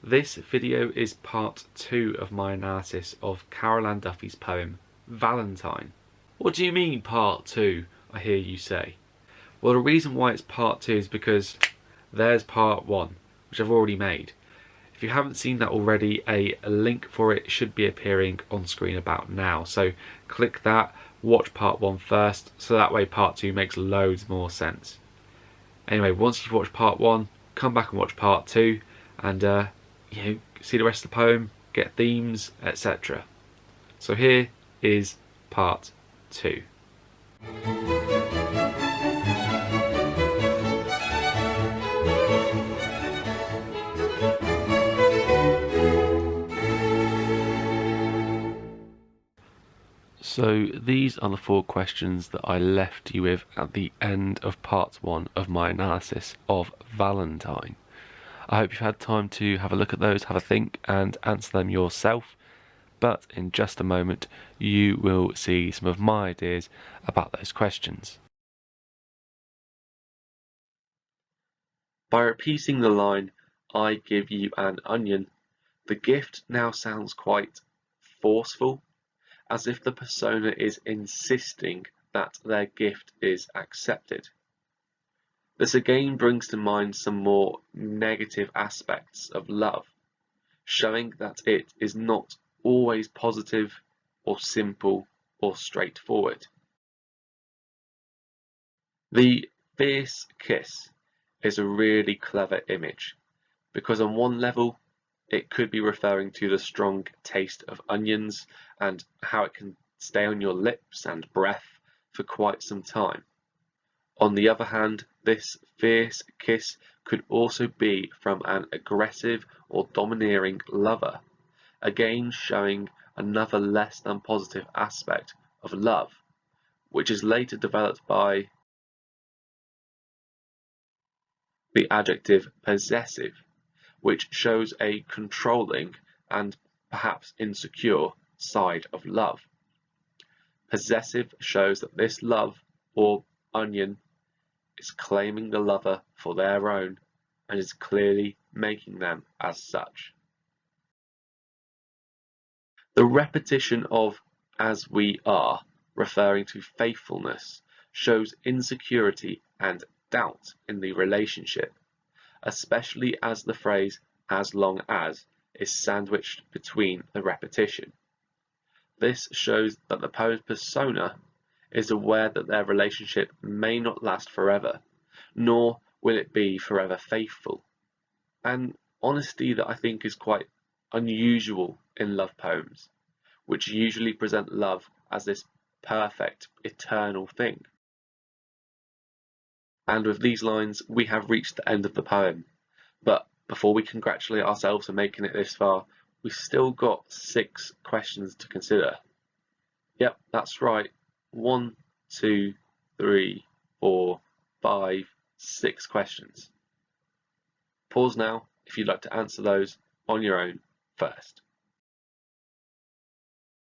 This video is part 2 of my analysis of Carol Ann Duffy's poem, Valentine. What do you mean part 2, I hear you say? Well, the reason why it's part 2 is because there's part 1, which I've already made. If you haven't seen that already, a link for it should be appearing on screen about now. So click that, watch part 1 first, so that way part 2 makes loads more sense. Anyway, once you've watched part 1, come back and watch part 2, and see the rest of the poem, get themes, etc. So here is part 2. So these are the 4 questions that I left you with at the end of part 1 of my analysis of Valentine. I hope you've had time to have a look at those, have a think and answer them yourself, but in just a moment you will see some of my ideas about those questions. By repeating the line, "I give you an onion," the gift now sounds quite forceful, as if the persona is insisting that their gift is accepted. This again brings to mind some more negative aspects of love, showing that it is not always positive or simple or straightforward. The fierce kiss is a really clever image, because on one level it could be referring to the strong taste of onions and how it can stay on your lips and breath for quite some time. On the other hand, this fierce kiss could also be from an aggressive or domineering lover, again showing another less than positive aspect of love, which is later developed by the adjective possessive, which shows a controlling and perhaps insecure side of love. Possessive shows that this love, or onion, is claiming the lover for their own and is clearly making them as such. The repetition of "as we are," referring to faithfulness, shows insecurity and doubt in the relationship, especially as the phrase "as long as" is sandwiched between the repetition. This shows that the poet's persona is aware that their relationship may not last forever, nor will it be forever faithful, an honesty that I think is quite unusual in love poems, which usually present love as this perfect, eternal thing. And with these lines, we have reached the end of the poem. But before we congratulate ourselves for making it this far, we've still got 6 questions to consider. Yep, that's right. 1, 2, 3, 4, 5, 6 questions. Pause now if you'd like to answer those on your own first.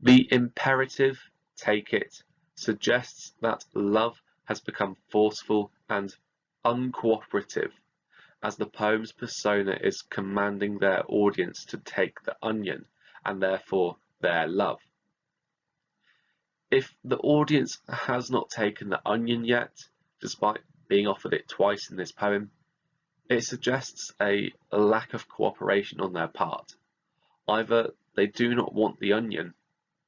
The imperative, take it, suggests that love has become forceful and uncooperative, as the poem's persona is commanding their audience to take the onion and therefore their love. If the audience has not taken the onion yet, despite being offered it twice in this poem, it suggests a lack of cooperation on their part. Either they do not want the onion,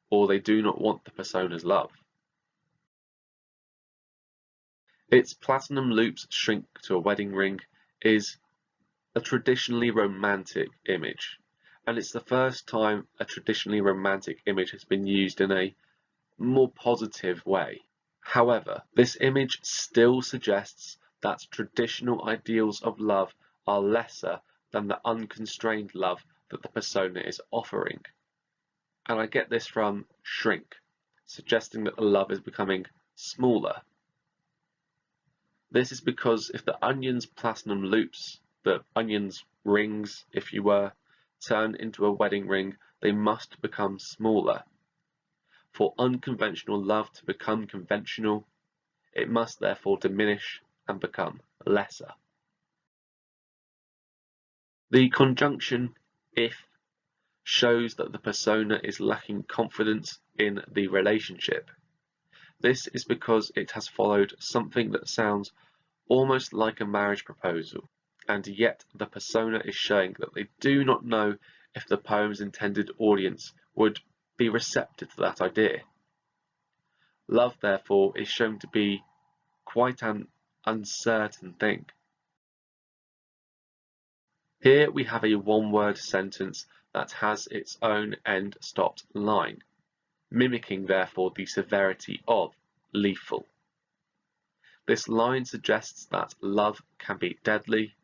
or they do not want the persona's love. Its platinum loops shrink to a wedding ring is a traditionally romantic image, and it's the first time a traditionally romantic image has been used in a more positive way. However, this image still suggests that traditional ideals of love are lesser than the unconstrained love that the persona is offering. And I get this from shrink, suggesting that the love is becoming smaller. This is because if the onion's platinum loops, the onion's rings, if you were, turn into a wedding ring, they must become smaller. For unconventional love to become conventional, it must therefore diminish and become lesser. The conjunction if shows that the persona is lacking confidence in the relationship. This is because it has followed something that sounds almost like a marriage proposal, and yet the persona is showing that they do not know if the poem's intended audience would be receptive to that idea. Love, therefore, is shown to be quite an uncertain thing. Here we have a one-word sentence that has its own end-stopped line, mimicking therefore the severity of lethal. This line suggests that love can be deadly,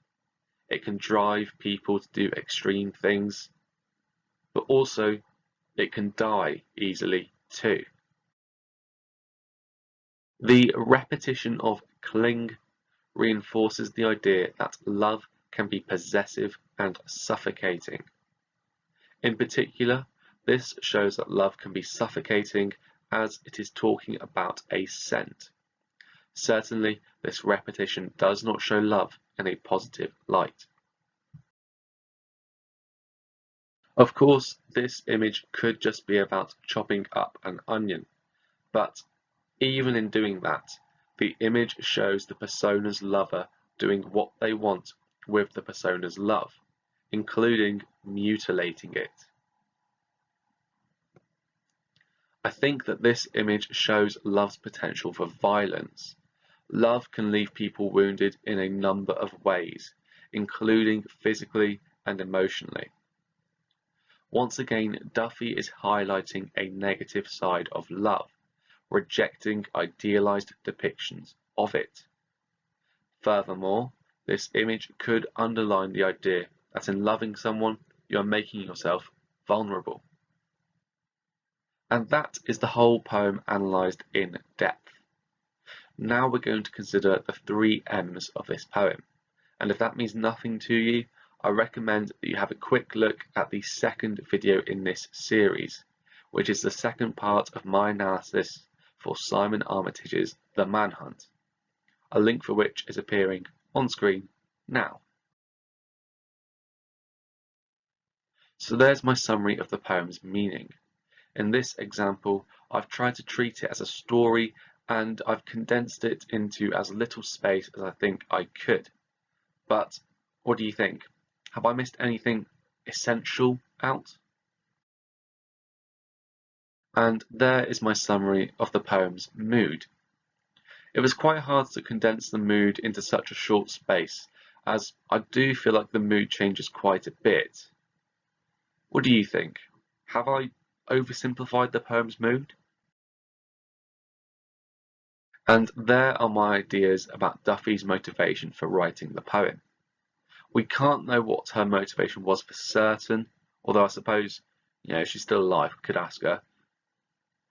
it can drive people to do extreme things, but also it can die easily too. The repetition of cling reinforces the idea that love can be possessive and suffocating. In particular, this shows that love can be suffocating as it is talking about a scent. Certainly, this repetition does not show love in a positive light. Of course, this image could just be about chopping up an onion, but even in doing that, the image shows the persona's lover doing what they want with the persona's love, including mutilating it. I think that this image shows love's potential for violence. Love can leave people wounded in a number of ways, including physically and emotionally. Once again, Duffy is highlighting a negative side of love, rejecting idealized depictions of it. Furthermore, this image could underline the idea that in loving someone, you are making yourself vulnerable. And that is the whole poem analysed in depth. Now we're going to consider the 3 M's of this poem, and if that means nothing to you, I recommend that you have a quick look at the second video in this series, which is the second part of my analysis for Simon Armitage's The Manhunt, a link for which is appearing on screen now. So there's my summary of the poem's meaning. In this example, I've tried to treat it as a story and I've condensed it into as little space as I think I could. But what do you think? Have I missed anything essential out? And there is my summary of the poem's mood. It was quite hard to condense the mood into such a short space, as I do feel like the mood changes quite a bit. What do you think? Have I oversimplified the poem's mood? And there are my ideas about Duffy's motivation for writing the poem. We can't know what her motivation was for certain, although I suppose, she's still alive, we could ask her.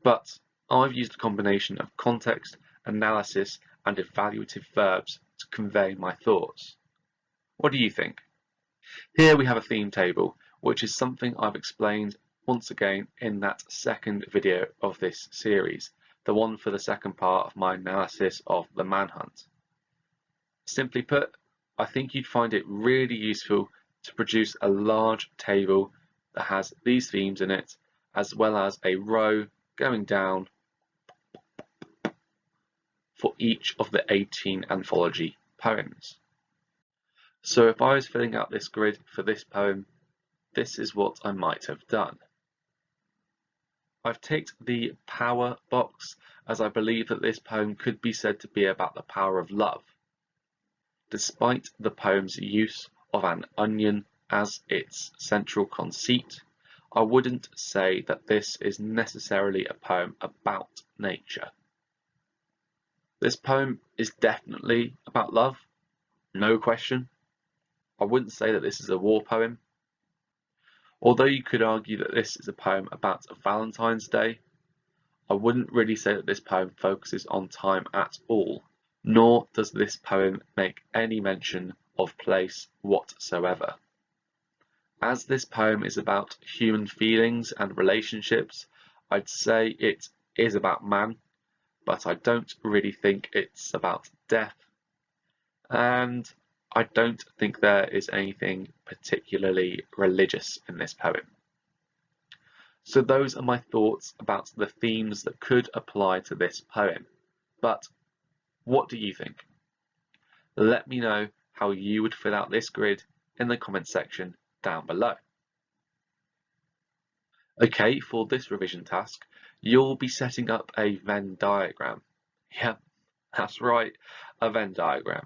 But I've used a combination of context, analysis, and evaluative verbs to convey my thoughts. What do you think? Here we have a theme table, which is something I've explained once again in that second video of this series, the one for the second part of my analysis of The Manhunt. Simply put, I think you'd find it really useful to produce a large table that has these themes in it, as well as a row going down for each of the 18 anthology poems. So if I was filling out this grid for this poem, this is what I might have done. I've ticked the power box as I believe that this poem could be said to be about the power of love. Despite the poem's use of an onion as its central conceit, I wouldn't say that this is necessarily a poem about nature. This poem is definitely about love, no question. I wouldn't say that this is a war poem. Although you could argue that this is a poem about Valentine's Day, I wouldn't really say that this poem focuses on time at all, nor does this poem make any mention of place whatsoever. As this poem is about human feelings and relationships, I'd say it is about man, but I don't really think it's about death. And I don't think there is anything particularly religious in this poem. So those are my thoughts about the themes that could apply to this poem. But what do you think? Let me know how you would fill out this grid in the comments section down below. Okay, for this revision task, you'll be setting up a Venn diagram. Yep, that's right, a Venn diagram.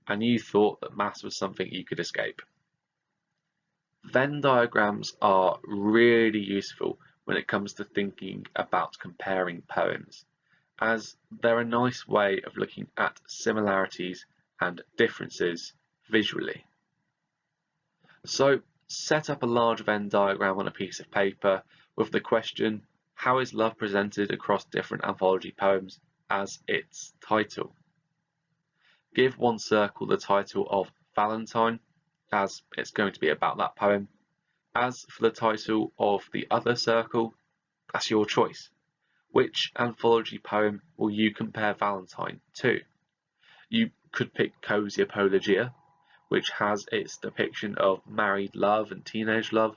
And you thought that maths was something you could escape. Venn diagrams are really useful when it comes to thinking about comparing poems, as they're a nice way of looking at similarities and differences visually. So set up a large Venn diagram on a piece of paper with the question, how is love presented across different anthology poems, as its title? Give one circle the title of Valentine, as it's going to be about that poem. As for the title of the other circle, that's your choice. Which anthology poem will you compare Valentine to? You could pick Cozy Apologia, which has its depiction of married love and teenage love.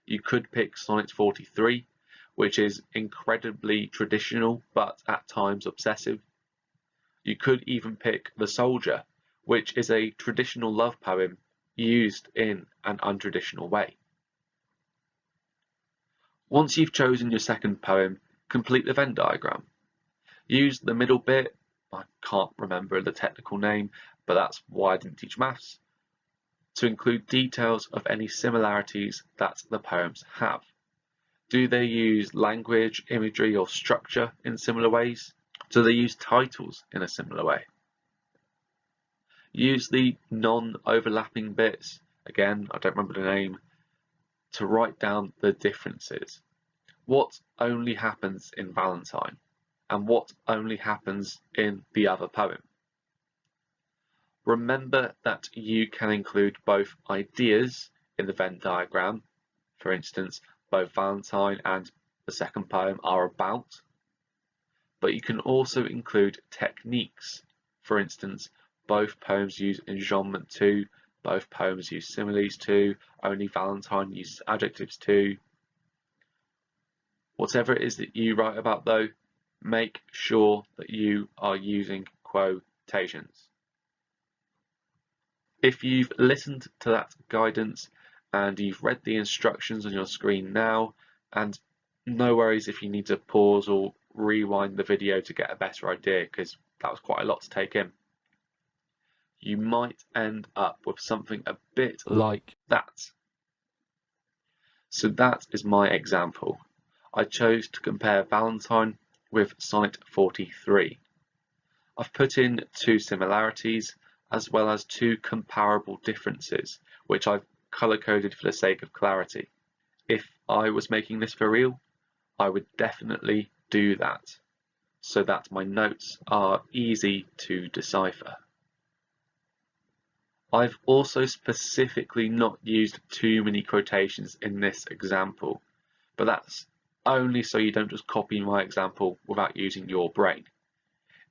You could pick Sonnet 43, which is incredibly traditional but at times obsessive. You could even pick The Soldier, which is a traditional love poem used in an untraditional way. Once you've chosen your second poem, complete the Venn diagram. Use the middle bit, I can't remember the technical name, but that's why I didn't teach maths, to include details of any similarities that the poems have. Do they use language, imagery, or structure in similar ways? Do they use titles in a similar way? Use the non-overlapping bits, again, I don't remember the name, to write down the differences. What only happens in Valentine, and what only happens in the other poem? Remember that you can include both ideas in the Venn diagram. For instance, both Valentine and the second poem are about. But you can also include techniques. For instance, both poems use enjambment too, both poems use similes too, only Valentine uses adjectives too. Whatever it is that you write about though, make sure that you are using quotations. If you've listened to that guidance and you've read the instructions on your screen now, and no worries if you need to pause or rewind the video to get a better idea, because that was quite a lot to take in, you might end up with something a bit like that. So that is my example. I chose to compare Valentine with Sonnet 43. I've put in two similarities as well as two comparable differences, which I've color-coded for the sake of clarity. If I was making this for real, I would definitely do that, so that my notes are easy to decipher. I've also specifically not used too many quotations in this example, but that's only so you don't just copy my example without using your brain.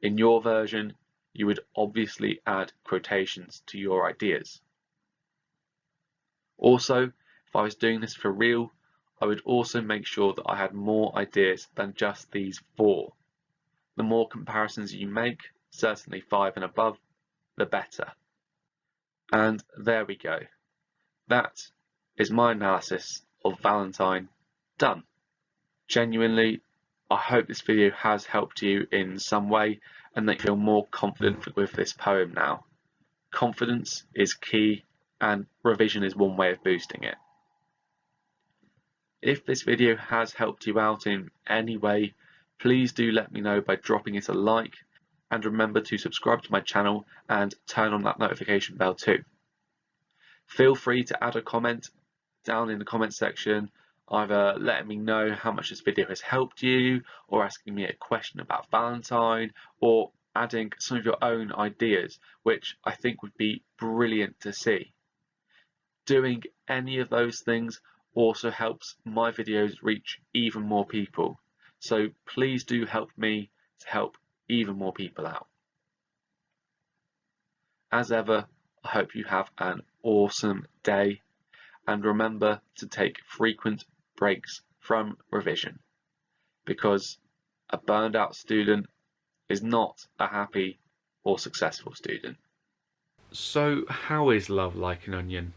In your version, you would obviously add quotations to your ideas. Also, if I was doing this for real, I would also make sure that I had more ideas than just these 4. The more comparisons you make, certainly 5 and above, the better. And there we go. That is my analysis of Valentine done. Genuinely, I hope this video has helped you in some way and that you feel more confident with this poem now. Confidence is key and revision is one way of boosting it. If this video has helped you out in any way, please do let me know by dropping it a like, and remember to subscribe to my channel and turn on that notification bell too. Feel free to add a comment down in the comment section, either letting me know how much this video has helped you, or asking me a question about Valentine, or adding some of your own ideas, which I think would be brilliant to see. Doing any of those things also helps my videos reach even more people, so please do help me to help even more people out. As ever, I hope you have an awesome day, and remember to take frequent breaks from revision, because a burned out student is not a happy or successful student. So, how is love like an onion?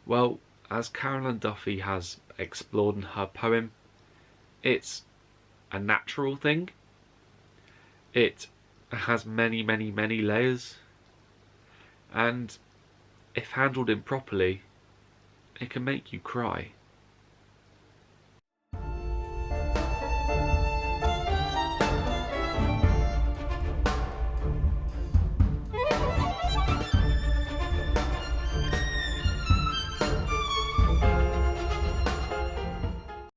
Well, as Carol Ann Duffy has explored in her poem, it's a natural thing. It has many, many, many layers, and if handled improperly, it can make you cry.